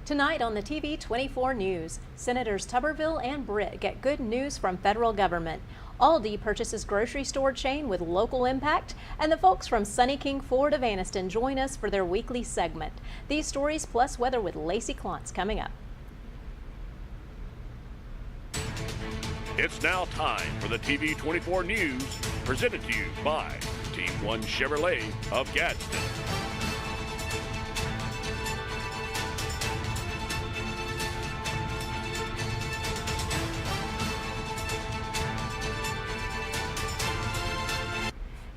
Tonight on the TV 24 News, Senators Tuberville and Britt get good news from federal government. Aldi purchases grocery store chain with local impact, and the folks from Sunny King Ford of Anniston join us for their weekly segment. These stories plus weather with Lacey Klontz coming up. It's now time for the TV 24 News, presented to you by Team One Chevrolet of Gadsden.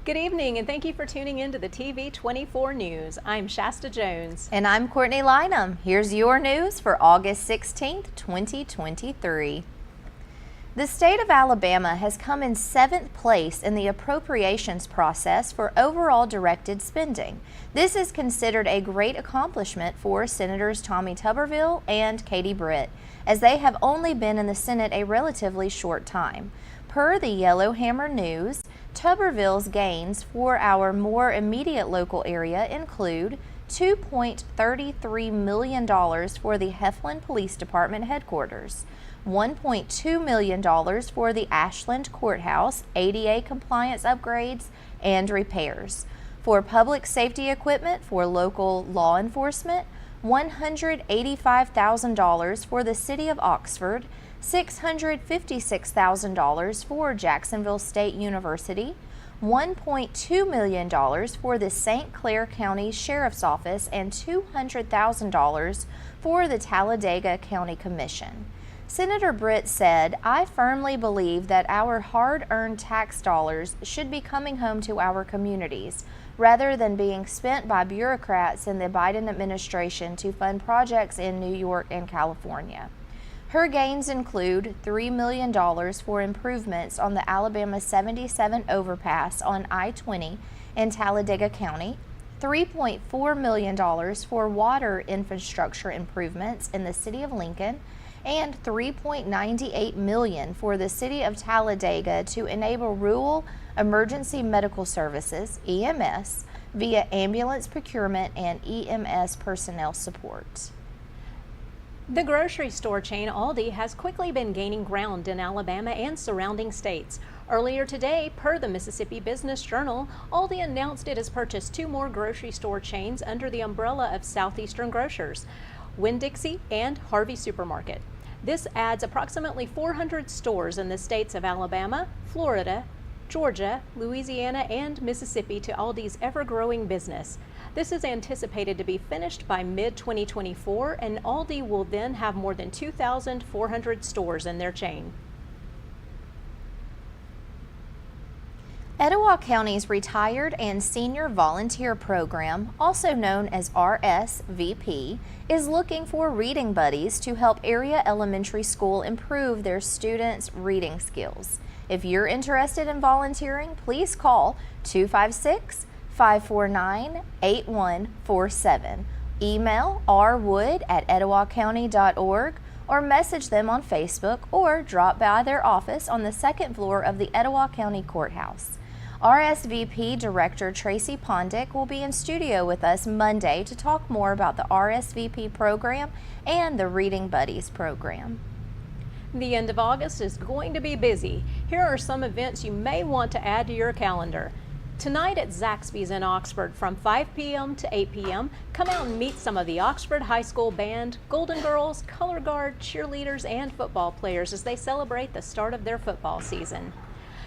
Good evening, and thank you for tuning in to the TV 24 News. I'm Shasta Jones. And I'm Courtney Lynham. Here's your news for August 16th, 2023. The state of Alabama has come in 7th place in the appropriations process for overall directed spending. This is considered a great accomplishment for Senators Tommy Tuberville and Katie Britt, as they have only been in the Senate a relatively short time. Per the Yellowhammer News, Tuberville's gains for our more immediate local area include $2.33 million for the Heflin Police Department headquarters, $1.2 million for the Ashland Courthouse ADA compliance upgrades and repairs. For public safety equipment for local law enforcement, $185,000 for the City of Oxford, $656,000 for Jacksonville State University, $1.2 million for the St. Clair County Sheriff's Office, and $200,000 for the Talladega County Commission. Senator Britt said, "I firmly believe that our hard-earned tax dollars should be coming home to our communities, rather than being spent by bureaucrats in the Biden administration to fund projects in New York and California." Her gains include $3 million for improvements on the Alabama 77 overpass on I-20 in Talladega County, $3.4 million for water infrastructure improvements in the city of Lincoln, and $3.98 million for the city of Talladega to enable rural emergency medical services, EMS, via ambulance procurement and EMS personnel support. The grocery store chain Aldi has quickly been gaining ground in Alabama and surrounding states. Earlier today, per the Mississippi Business Journal, Aldi announced it has purchased 2 more grocery store chains under the umbrella of Southeastern Grocers, Winn-Dixie and Harvey Supermarket. This adds approximately 400 stores in the states of Alabama, Florida, Georgia, Louisiana, and Mississippi to Aldi's ever-growing business. This is anticipated to be finished by mid-2024, and Aldi will then have more than 2,400 stores in their chain. Etowah County's Retired and Senior Volunteer Program, also known as RSVP, is looking for reading buddies to help area elementary school improve their students' reading skills. If you're interested in volunteering, please call 256-549-8147. Email rwood@etowahcounty.org or message them on Facebook, or drop by their office on the 2nd floor of the Etowah County Courthouse. RSVP Director Tracy Pondick will be in studio with us Monday to talk more about the RSVP program and the Reading Buddies program. The end of August is going to be busy. Here are some events you may want to add to your calendar. Tonight at Zaxby's in Oxford from 5 p.m. to 8 p.m., come out and meet some of the Oxford High School Band, Golden Girls, Color Guard, cheerleaders, and football players as they celebrate the start of their football season.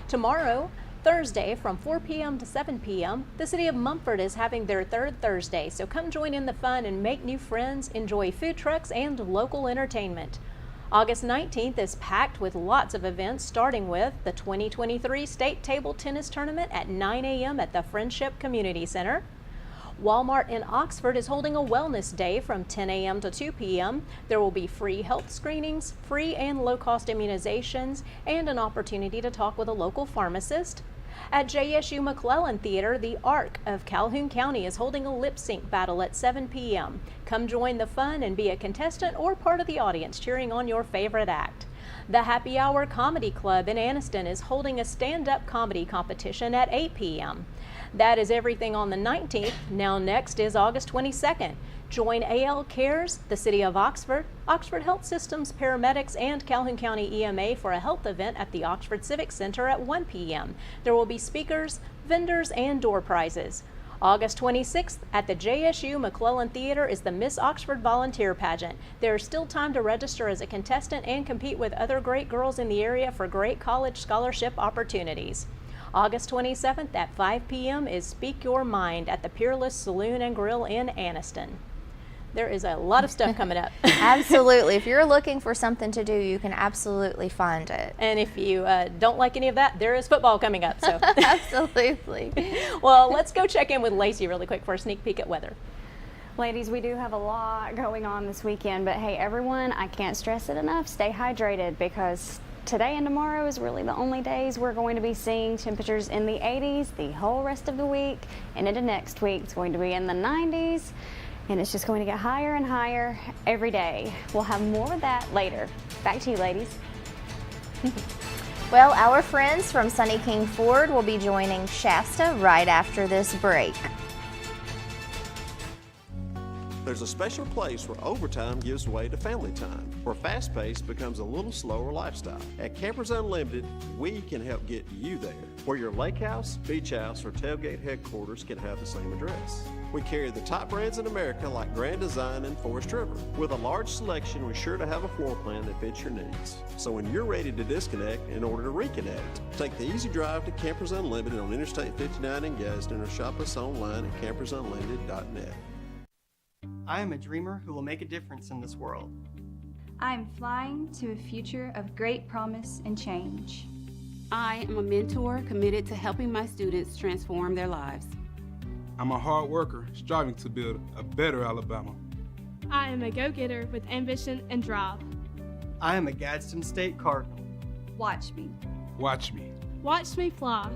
Tomorrow, Thursday from 4 p.m. to 7 p.m., the City of Mumford is having their 3rd Thursday, so come join in the fun and make new friends, enjoy food trucks, and local entertainment. August 19th is packed with lots of events, starting with the 2023 State Table Tennis Tournament at 9 a.m. at the Friendship Community Center. Walmart in Oxford is holding a wellness day from 10 a.m. to 2 p.m. There will be free health screenings, free and low-cost immunizations, and an opportunity to talk with a local pharmacist. At JSU McClellan Theater, the ARC of Calhoun County is holding a lip sync battle at 7 p.m. Come join the fun and be a contestant or part of the audience cheering on your favorite act. The Happy Hour Comedy Club in Anniston is holding a stand-up comedy competition at 8 p.m. That is everything on the 19th. Now next is August 22nd. Join AL Cares, the City of Oxford, Oxford Health Systems, paramedics, and Calhoun County EMA for a health event at the Oxford Civic Center at 1 p.m. There will be speakers, vendors, and door prizes. August 26th at the JSU McClellan Theater is the Miss Oxford Volunteer Pageant. There is still time to register as a contestant and compete with other great girls in the area for great college scholarship opportunities. August 27th at 5 p.m. is Speak Your Mind at the Peerless Saloon and Grill in Anniston. There is a lot of stuff coming up. Absolutely. If you're looking for something to do, you can absolutely find it. And if you don't like any of that, there is football coming up. So Absolutely. Well, let's go check in with Lacey really quick for a sneak peek at weather. Ladies, we do have a lot going on this weekend, but hey, everyone, I can't stress it enough. Stay hydrated because today and tomorrow is really the only days we're going to be seeing temperatures in the 80s the whole rest of the week, and into next week it's going to be in the 90s. And it's just going to get higher and higher every day. We'll have more of that later. Back to you, ladies. Well, our friends from Sunny King Ford will be joining Shasta right after this break. There's a special place where overtime gives way to family time, where fast pace becomes a little slower lifestyle. At Campers Unlimited, we can help get you there, where your lake house, beach house, or tailgate headquarters can have the same address. We carry the top brands in America like Grand Design and Forest River. With a large selection, we're sure to have a floor plan that fits your needs. So when you're ready to disconnect in order to reconnect, take the easy drive to Campers Unlimited on Interstate 59 in Gadsden or shop us online at campersunlimited.net. I am a dreamer who will make a difference in this world. I'm flying to a future of great promise and change. I am a mentor committed to helping my students transform their lives. I'm a hard worker striving to build a better Alabama. I am a go-getter with ambition and drive. I am a Gadsden State Cardinal. Watch me. Watch me. Watch me fly.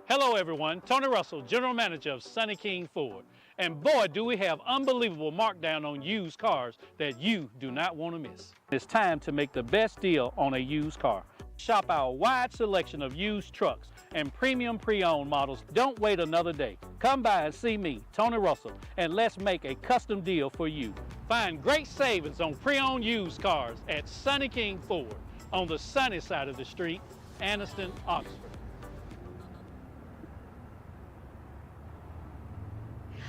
Hello everyone, Tony Russell, General Manager of Sunny King Ford. And boy, do we have unbelievable markdown on used cars that you do not want to miss. It's time to make the best deal on a used car. Shop our wide selection of used trucks and premium pre-owned models. Don't wait another day. Come by and see me, Tony Russell, and let's make a custom deal for you. Find great savings on pre-owned used cars at Sunny King Ford on the sunny side of the street, Anniston, Oxford.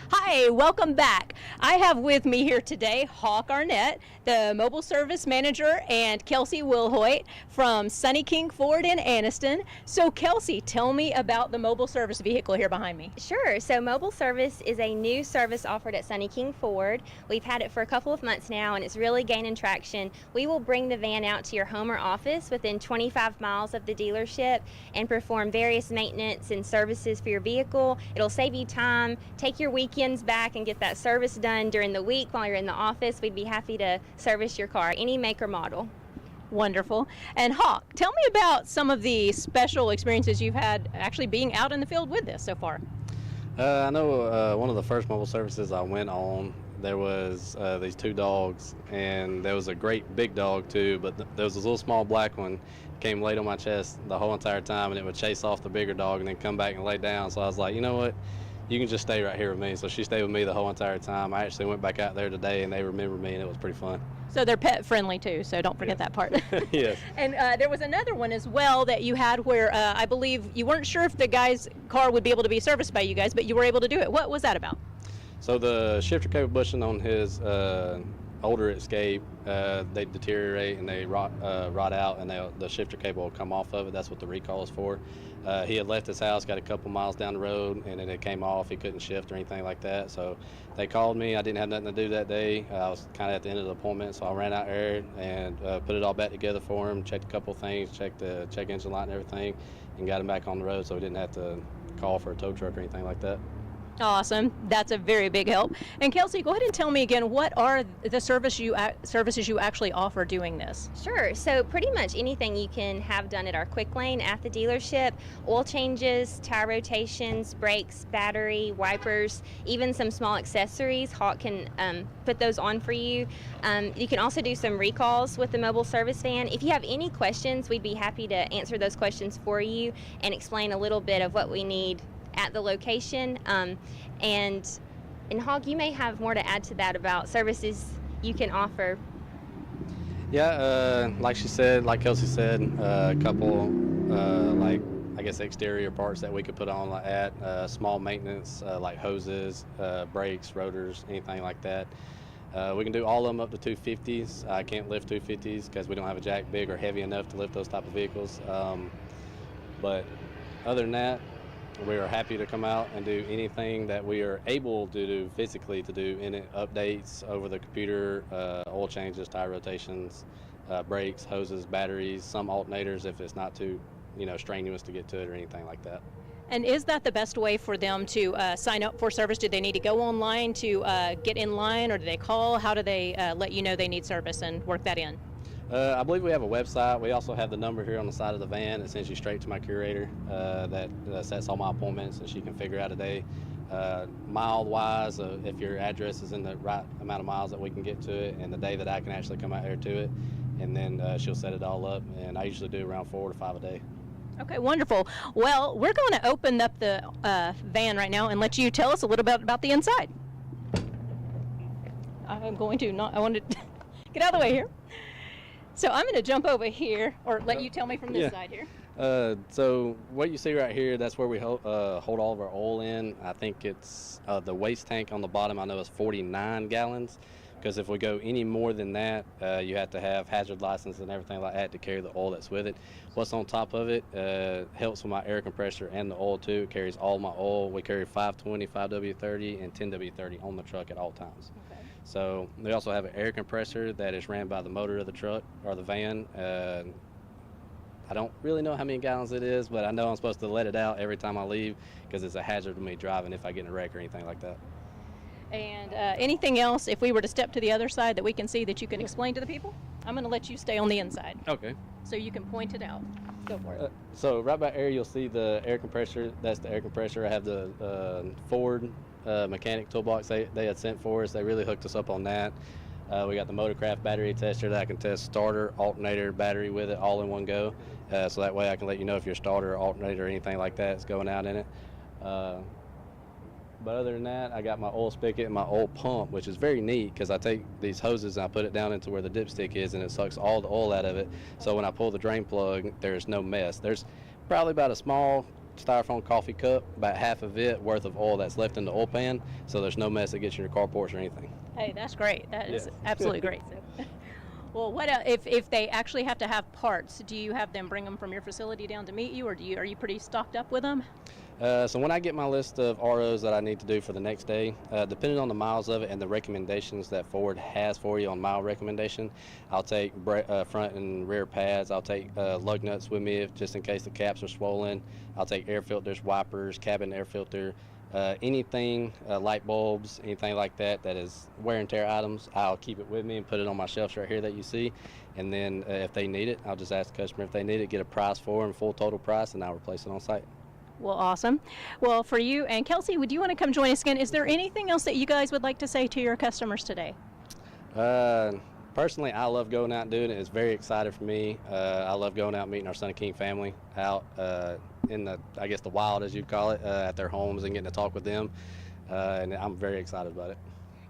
Hi, welcome back. I have with me here today Hawk Arnett, the Mobile Service Manager, and Kelsey Wilhoit from Sunny King Ford in Anniston. So Kelsey, tell me about the mobile service vehicle here behind me. Sure. So Mobile Service is a new service offered at Sunny King Ford. We've had it for a couple of months now and it's really gaining traction. We will bring the van out to your home or office within 25 miles of the dealership and perform various maintenance and services for your vehicle. It'll save you time, take your weekends back and get that service done during the week while you're in the office. We'd be happy to service your car, any make or model. Wonderful. And Hawk, tell me about some of the special experiences you've had actually being out in the field with this so far. I know one of the first mobile services I went on, there was these two dogs, and there was a great big dog too, but there was this little small black one, came laid on my chest the whole entire time, and it would chase off the bigger dog and then come back and lay down. So I was like, you know what? You can just stay right here with me. So she stayed with me the whole entire time. I actually went back out there today and they remember me and it was pretty fun. So they're pet friendly too, so don't forget that part. Yes. And there was another one as well that you had where I believe you weren't sure if the guy's car would be able to be serviced by you guys, but you were able to do it. What was that about? So the shifter cable bushing on his older Escape, they deteriorate and they rot out, and the shifter cable will come off of it. That's what the recall is for. He had left his house, got a couple miles down the road, and then it came off. He couldn't shift or anything like that. So they called me. I didn't have nothing to do that day. I was kind of at the end of the appointment, so I ran out there and put it all back together for him, checked a couple things, checked the check engine light and everything, and got him back on the road so he didn't have to call for a tow truck or anything like that. Awesome. That's a very big help. And Kelsey, go ahead and tell me again, what are the services you actually offer doing this? Sure. So pretty much anything you can have done at our Quick Lane at the dealership, oil changes, tire rotations, brakes, battery, wipers, even some small accessories. Hawk can put those on for you. You can also do some recalls with the mobile service van. If you have any questions, we'd be happy to answer those questions for you and explain a little bit of what we need at the location. And Hawk, you may have more to add to that about services you can offer. Yeah, like she said, like Kelsey said, a couple like I guess exterior parts that we could put on like that, small maintenance like hoses, brakes, rotors, anything like that. We can do all of them up to 250s. I can't lift 250s because we don't have a jack big or heavy enough to lift those type of vehicles. But other than that, we are happy to come out and do anything that we are able to do physically to do in it, updates over the computer, oil changes, tire rotations, brakes, hoses, batteries, some alternators if it's not too, strenuous to get to it or anything like that. And is that the best way for them to sign up for service? Do they need to go online to get in line, or do they call? How do they let you know they need service and work that in? I believe we have a website. We also have the number here on the side of the van that sends you straight to my curator that sets all my appointments, and she can figure out a day. Mile-wise, if your address is in the right amount of miles that we can get to it, and the day that I can actually come out here to it, and then she'll set it all up, and I usually do around 4 to 5 a day. Okay, wonderful. Well, we're going to open up the van right now and let you tell us a little bit about the inside. I'm going to I want to get out of the way here. So I'm going to jump over here, or let you tell me from this side here. So what you see right here, that's where we hold all of our oil in. I think it's the waste tank on the bottom, I know is 49 gallons. Because if we go any more than that, you have to have hazard license and everything like that to carry the oil that's with it. What's on top of it helps with my air compressor and the oil too. It carries all my oil. We carry 520, 5W30, and 10W30 on the truck at all times. Okay. So we also have an air compressor that is ran by the motor of the truck or the van. I don't really know how many gallons it is, but I know I'm supposed to let it out every time I leave because it's a hazard to me driving if I get in a wreck or anything like that. And anything else, if we were to step to the other side that we can see that you can explain to the people? I'm going to let you stay on the inside. Okay. So you can point it out. Go for it. So right by air, you'll see the air compressor. That's the air compressor. I have the Ford mechanic toolbox they had sent for us. They really hooked us up on that. We got the Motorcraft battery tester that I can test starter, alternator, battery with it all in one go. So that way I can let you know if your starter, alternator, or anything like that is going out in it. But other than that, I got my oil spigot and my oil pump, which is very neat because I take these hoses and I put it down into where the dipstick is and it sucks all the oil out of it. So when I pull the drain plug, there's no mess. There's probably about a small styrofoam coffee cup, about half of it worth of oil that's left in the oil pan. So there's no mess that gets in your carports or anything. Hey, that's great. That is absolutely great. Well, what if they actually have to have parts? Do you have them bring them from your facility down to meet you, or are you pretty stocked up with them? So when I get my list of ROs that I need to do for the next day, depending on the miles of it and the recommendations that Ford has for you on mile recommendation, I'll take front and rear pads. I'll take lug nuts with me just in case the caps are swollen. I'll take air filters, wipers, cabin air filter, anything, light bulbs, anything like that is wear and tear items. I'll keep it with me and put it on my shelves right here that you see. And then if they need it, I'll just ask the customer if they need it, get a price for them, full total price, and I'll replace it on site. Well, awesome. Well, for you and Kelsey, would you want to come join us again? Is there anything else that you guys would like to say to your customers today? Personally, I love going out and doing it. It's very exciting for me. I love going out and meeting our Sunny King family out in the, I guess, the wild, as you'd call it, at their homes and getting to talk with them. And I'm very excited about it.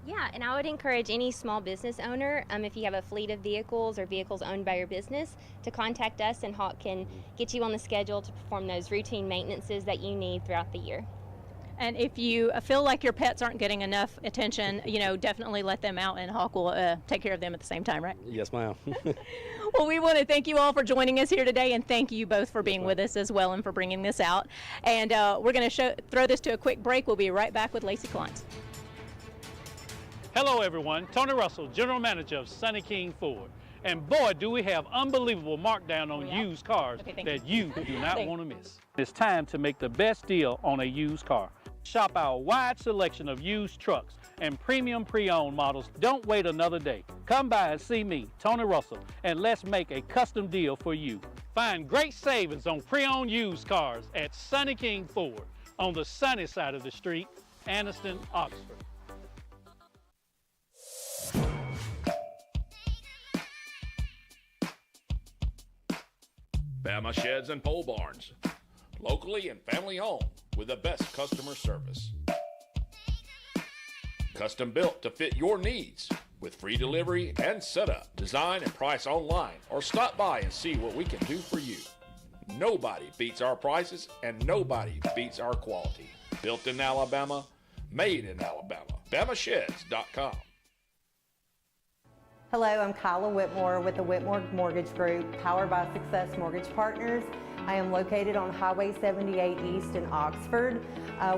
Yeah, and I would encourage any small business owner, if you have a fleet of vehicles or vehicles owned by your business, to contact us, and Hawk can get you on the schedule to perform those routine maintenances that you need throughout the year. And if you feel like your pets aren't getting enough attention, definitely let them out, and Hawk will take care of them at the same time, right? Yes, ma'am. Well, we want to thank you all for joining us here today, and thank you both for being with us as well and for bringing this out. And we're going to throw this to a quick break. We'll be right back with Lacey Klontz. Hello everyone, Tony Russell, General Manager of Sonny King Ford. And boy, do we have unbelievable markdown on used cars that you do not want to miss. It's time to make the best deal on a used car. Shop our wide selection of used trucks and premium pre-owned models. Don't wait another day. Come by and see me, Tony Russell, and let's make a custom deal for you. Find great savings on pre-owned used cars at Sonny King Ford on the sunny side of the street, Anniston, Oxford. Bama Sheds and Pole Barns, locally and family owned with the best customer service. Custom built to fit your needs with free delivery and setup. Design and price online or stop by and see what we can do for you. Nobody beats our prices and nobody beats our quality. Built in Alabama, made in Alabama. BamaSheds.com. Hello, I'm Kyla Whitmore with the Whitmore Mortgage Group, powered by Success Mortgage Partners. I am located on Highway 78 East in Oxford.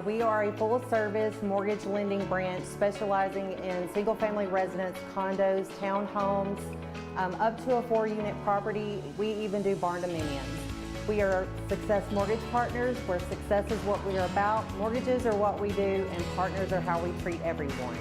We are a full-service mortgage lending branch specializing in single-family residence, condos, townhomes, up to a 4-unit property. We even do barn dominions. We are Success Mortgage Partners, where success is what we are about, mortgages are what we do, and partners are how we treat everyone.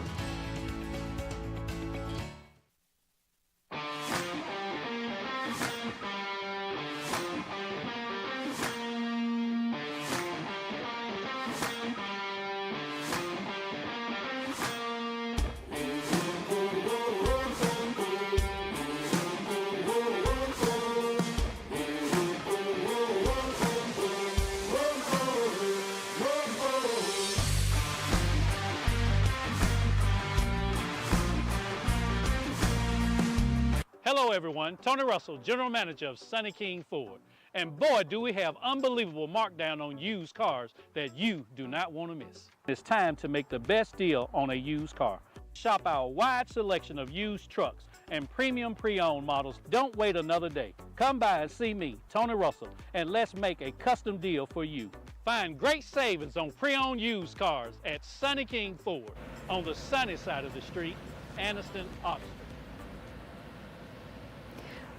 Hello everyone, Tony Russell, General Manager of Sonny King Ford. And boy, do we have unbelievable markdown on used cars that you do not want to miss. It's time to make the best deal on a used car. Shop our wide selection of used trucks and premium pre-owned models. Don't wait another day. Come by and see me, Tony Russell, and let's make a custom deal for you. Find great savings on pre-owned used cars at Sonny King Ford on the sunny side of the street, Anniston, Oxford.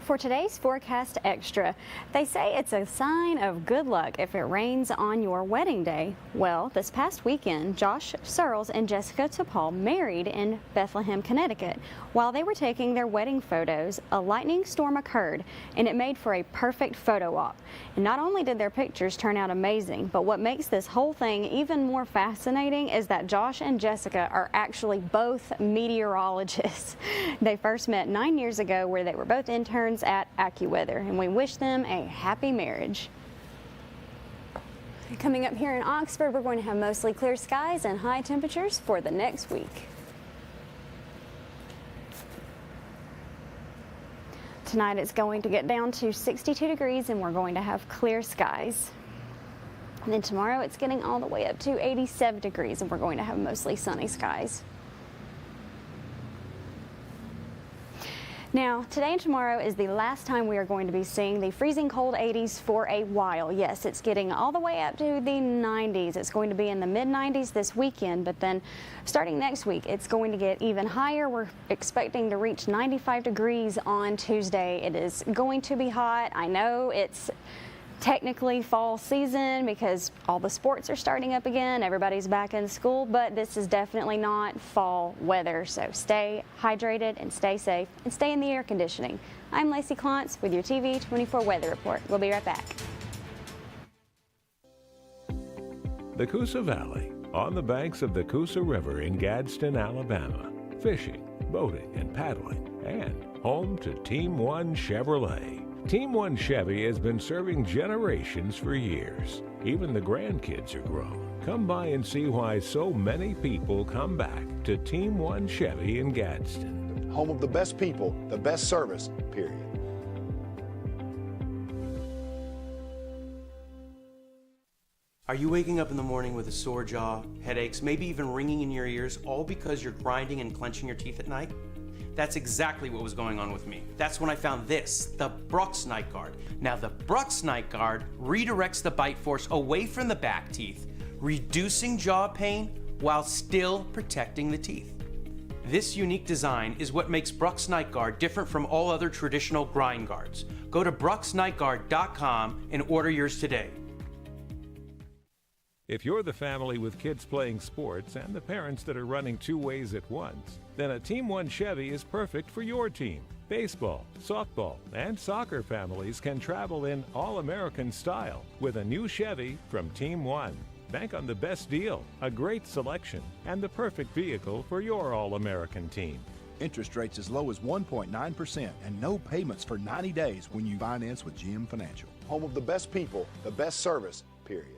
For today's forecast extra, they say it's a sign of good luck if it rains on your wedding day. Well, this past weekend, Josh Searles and Jessica Topal married in Bethlehem, Connecticut. While they were taking their wedding photos, a lightning storm occurred, and it made for a perfect photo op. And not only did their pictures turn out amazing, but what makes this whole thing even more fascinating is that Josh and Jessica are actually both meteorologists. They first met 9 years ago, where they were both interns at AccuWeather, and we wish them a happy marriage. Coming up here in Oxford, we're going to have mostly clear skies and high temperatures for the next week. Tonight it's going to get down to 62 degrees and we're going to have clear skies. And then tomorrow it's getting all the way up to 87 degrees and we're going to have mostly sunny skies. Now, today and tomorrow is the last time we are going to be seeing the freezing cold 80s for a while. Yes, it's getting all the way up to the 90s. It's going to be in the mid-90s this weekend, but then starting next week, it's going to get even higher. We're expecting to reach 95 degrees on Tuesday. It is going to be hot. I know it's technically fall season because all the sports are starting up again, everybody's back in school, but this is definitely not fall weather, so stay hydrated and stay safe and stay in the air conditioning. I'm Lacey Klontz with your TV 24 weather report. We'll be right back. The Coosa Valley, on the banks of the Coosa River in Gadsden, Alabama, fishing, boating, and paddling, and home to Team One Chevrolet. Team One Chevy has been serving generations for years. Even the grandkids are grown. Come by and see why so many people come back to Team One Chevy in Gadsden. Home of the best people, the best service, period. Are you waking up in the morning with a sore jaw, headaches, maybe even ringing in your ears, all because you're grinding and clenching your teeth at night? That's exactly what was going on with me. That's when I found this, the Brux Night Guard. Now the Brux Night Guard redirects the bite force away from the back teeth, reducing jaw pain while still protecting the teeth. This unique design is what makes Brux Night Guard different from all other traditional grind guards. Go to bruxnightguard.com and order yours today. If you're the family with kids playing sports and the parents that are running 2 ways at once, then a Team One Chevy is perfect for your team. Baseball, softball, and soccer families can travel in all-American style with a new Chevy from Team One. Bank on the best deal, a great selection, and the perfect vehicle for your all-American team. Interest rates as low as 1.9% and no payments for 90 days when you finance with GM Financial. Home of the best people, the best service, period.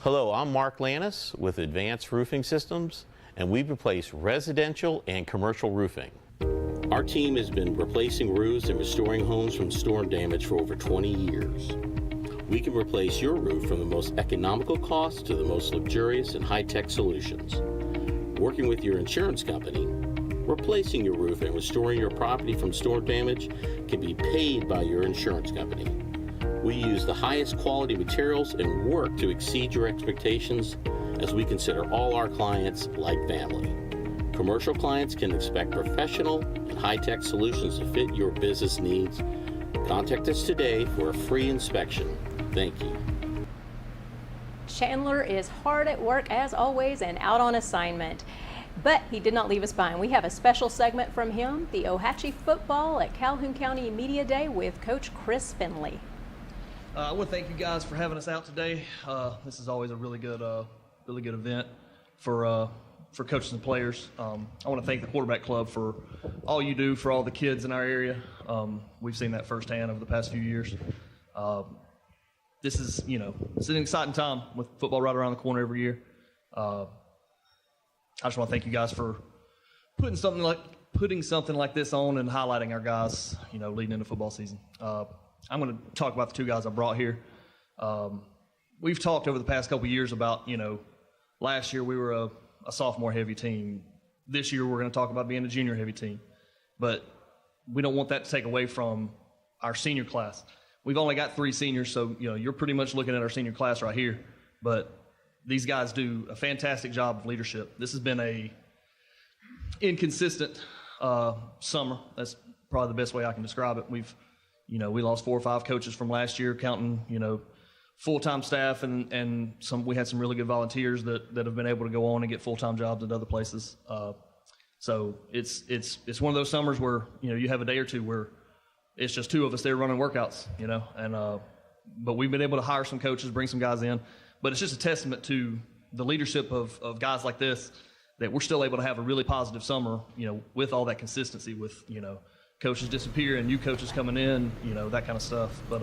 Hello, I'm Mark Lannis with Advanced Roofing Systems, and we replace residential and commercial roofing. Our team has been replacing roofs and restoring homes from storm damage for over 20 years. We can replace your roof from the most economical costs to the most luxurious and high-tech solutions. Working with your insurance company, replacing your roof and restoring your property from storm damage can be paid by your insurance company. We use the highest quality materials and work to exceed your expectations as we consider all our clients like family. Commercial clients can expect professional and high-tech solutions to fit your business needs. Contact us today for a free inspection. Thank you. Chandler is hard at work as always and out on assignment. But he did not leave us behind. We have a special segment from him, the Ohatchee football at Calhoun County Media Day with Coach Chris Finley. I want to thank you guys for having us out today. This is always a really good event for coaches and players. I want to thank the quarterback club for all you do for all the kids in our area. We've seen that firsthand over the past few years. This is, it's an exciting time with football right around the corner every year. I just want to thank you guys for putting something like this on and highlighting our guys, leading into football season. I'm going to talk about the 2 guys I brought here. We've talked over the past couple of years about, last year we were a sophomore-heavy team. This year we're going to talk about being a junior-heavy team. But we don't want that to take away from our senior class. We've only got 3 seniors, so, you're pretty much looking at our senior class right here. But these guys do a fantastic job of leadership. This has been a inconsistent summer. That's probably the best way I can describe it. We lost 4 or 5 coaches from last year, counting, full-time staff and we had some really good volunteers that have been able to go on and get full-time jobs at other places. So it's one of those summers where, you have a day or two where it's just 2 of us there running workouts, but we've been able to hire some coaches, bring some guys in, but it's just a testament to the leadership of guys like this that we're still able to have a really positive summer, with all that consistency with, coaches disappear and new coaches coming in, that kind of stuff. But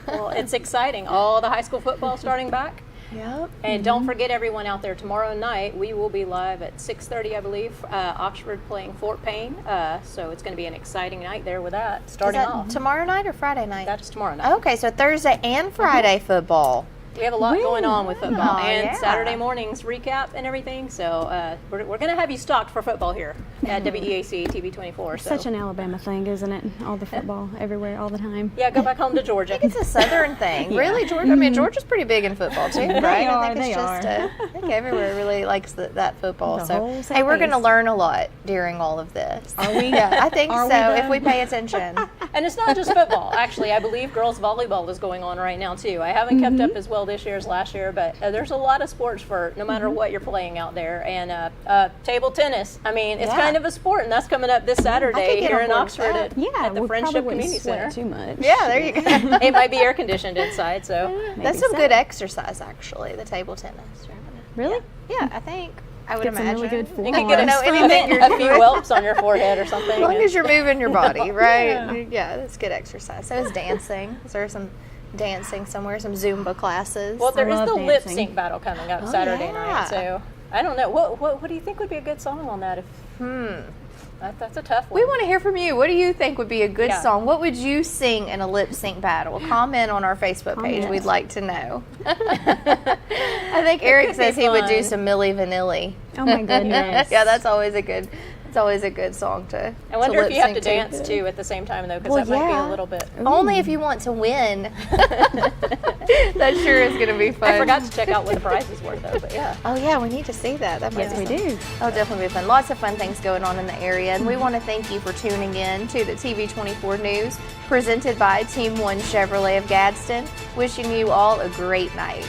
well, it's exciting. All the high school football starting back. Yep. And don't forget everyone out there, tomorrow night we will be live at 6:30, I believe. Oxford playing Fort Payne. So it's going to be an exciting night there with that starting off. Tomorrow night or Friday night? That's tomorrow night. Okay, so Thursday and Friday football. We have a lot going on with football, and yeah. Saturday mornings recap and everything. So we're going to have you stocked for football here. at WEAC TV24. So. Such an Alabama thing, isn't it? All the football everywhere, all the time. Yeah, go back home to Georgia. I think it's a Southern thing. Yeah. Really, Georgia? I mean, Georgia's pretty big in football too, right? I think they it's just, are. I think everywhere really likes that football. The So, whole hey, we're going to Southeast. learn a lot during all of this. Are we? Yeah, I think Are we, so, if though? we pay attention. And it's not just football. Actually, I believe girls volleyball is going on right now too. I haven't kept up as well this year as last year, but there's a lot of sports for no matter what you're playing out there. And table tennis. I mean, it's kind of a sport, and that's coming up this Saturday here in Oxford at the Friendship Community Center. Too much. Yeah, there you go. It might be air conditioned inside, so That's some good exercise, actually, the table tennis. Really? Yeah, I think. I would Get some imagine. really good you can get a few whelps on your forehead or something. As long as you're moving your body, right? Yeah. Yeah, that's good exercise. So is dancing. Is there some dancing somewhere? Some Zumba classes? Well, there is the lip sync battle coming up Saturday yeah. night, so I don't know. What do you think would be a good song on that? That's a tough one. We want to hear from you. What do you think would be a good Yeah. song? What would you sing in a lip sync battle? Comment on our Facebook page. Comment. We'd like to know. I think Eric could be says he would do fun. some Milli Vanilli. Oh my goodness. Yeah, that's always a good. It's always a good song to. I wonder if you have to lip-sync dance too at the same time though, because Well, that might be yeah. a little bit. Only if you want to win. That sure is going to be fun. I forgot to check out what the prizes were though, but yeah. Oh yeah, we need to see that. That might Yes, be we fun. do. Oh, definitely be fun. Lots of fun things going on in the area, and we want to thank you for tuning in to the TV24 News, presented by Team One Chevrolet of Gadsden. Wishing you all a great night.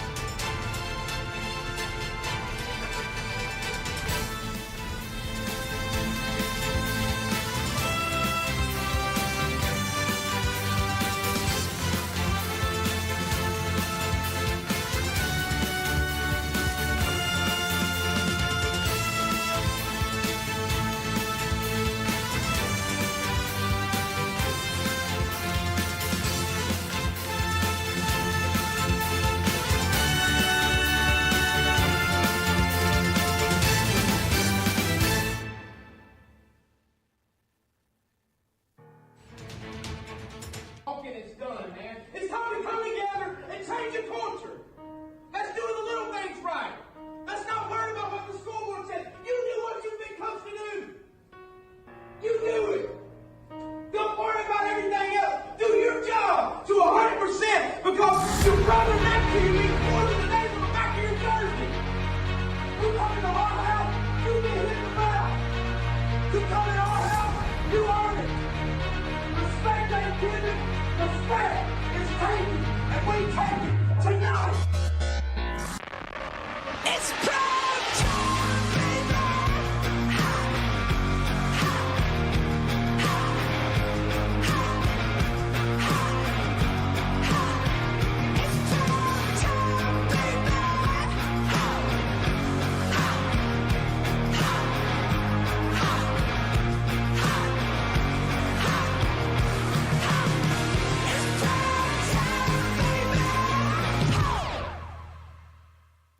It's done, man. It's time to come together and change the culture. Let's do the little things right. Let's not worry about what the school board says. You do what you've been coached to do. You do it. Don't worry about everything else. Do your job to 100% because your brother next to you means more than the name on the back of your jersey. You come into our house, you get hit in the mouth. You come in our house, you earn it. Respect ain't given, respect is taken, and we take it tonight. It's prime time, baby. It's prime time,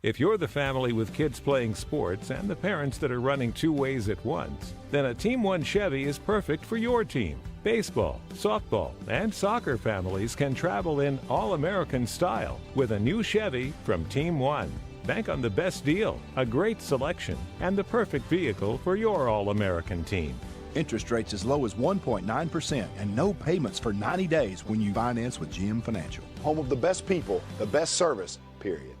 If you're the family with kids playing sports and the parents that are running two ways at once, then a Team One Chevy is perfect for your team. Baseball, softball, and soccer families can travel in all-American style with a new Chevy from Team One. Bank on the best deal, a great selection, and the perfect vehicle for your all-American team. Interest rates as low as 1.9% and no payments for 90 days when you finance with GM Financial. Home of the best people, the best service, period.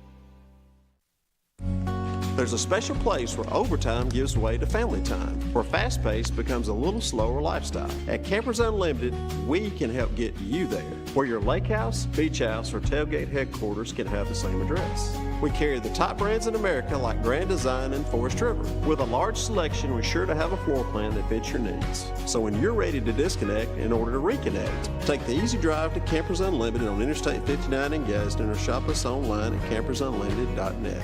There's a special place where overtime gives way to family time, where fast pace becomes a little slower lifestyle. At Campers Unlimited, we can help get you there, where your lake house, beach house, or tailgate headquarters can have the same address. We carry the top brands in America like Grand Design and Forest River. With a large selection, we're sure to have a floor plan that fits your needs. So when you're ready to disconnect in order to reconnect, take the easy drive to Campers Unlimited on Interstate 59 in Gadsden or shop us online at campersunlimited.net.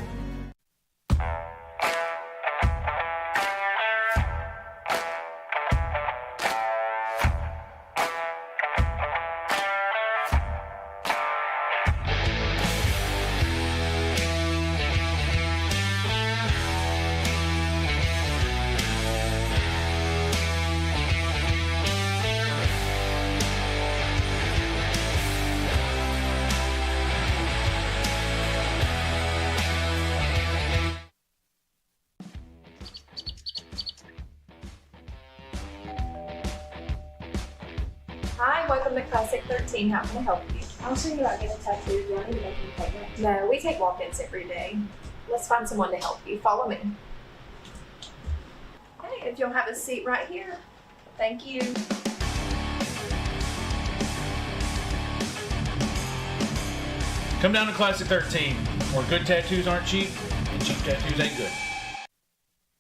Classic 13. How can I help you? I was thinking about getting a tattoo. Do I need to make an appointment? No, we take walk-ins every day. Let's find someone to help you. Follow me. Okay, if you'll have a seat right here. Thank you. Come down to Classic 13, where good tattoos aren't cheap and cheap tattoos ain't good.